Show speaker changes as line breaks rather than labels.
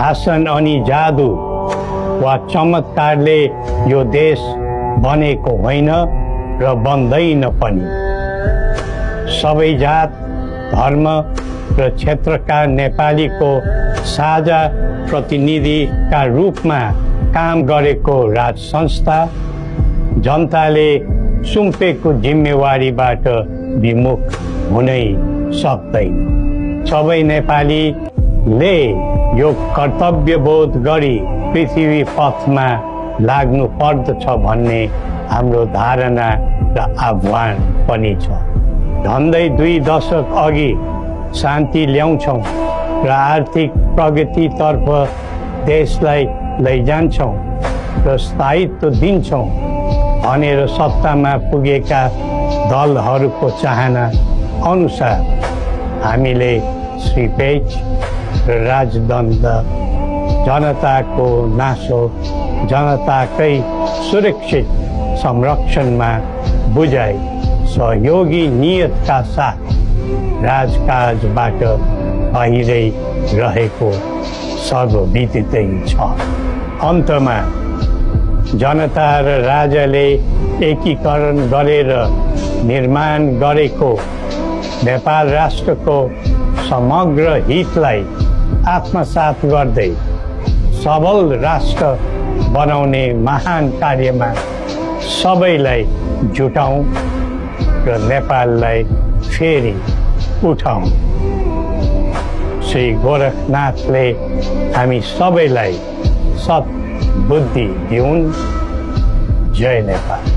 भाषण अनि जादु वा चमत्कारले यो देश बनेको होइन र बन्दैन पनि। सबै जात, धर्म र क्षेत्रका नेपालीको साझा प्रतिनिधिका रूपमा काम गरेको राज संस्था जनताले सुम्पेको जिम्मेवारीबाट विमुख हुनै सक्दैन। सबै नेपालीले यो कर्तव्यबोध गरी पृथ्वी पथमा लाग्नु पर्दछ भन्ने हाम्रो धारणा र आह्वान पनि छ। झन्डै 2 दशक अघि शान्ति ल्याउँछौँ र आर्थिक प्रगतितर्फ देशलाई लैजान्छौँ र स्थायित्व दिन्छौँ भनेर सत्तामा पुगेका दलहरूको चाहना अनुसार हामीले श्री पेच र राजदण्ड, जनताको नासो, जनताकै सुरक्षित संरक्षणमा बुझाइ सहयोगी नियतका साथ राजकाजबाट बाहिरै सर्वविदितै छ। अन्तमा जनता र राजाले एकीकरण गरेर निर्माण गरेको नेपाल राष्ट्रको समग्र हितलाई आत्मसात गर्दै सबल राष्ट्र बनाउने महान कार्यमा सबैलाई जुटाउँ र नेपाललाई फेरि उठाउँ। श्री गोरखनाथले हामी सबैलाई सद्बुद्धि दिउन्। जय नेपाल।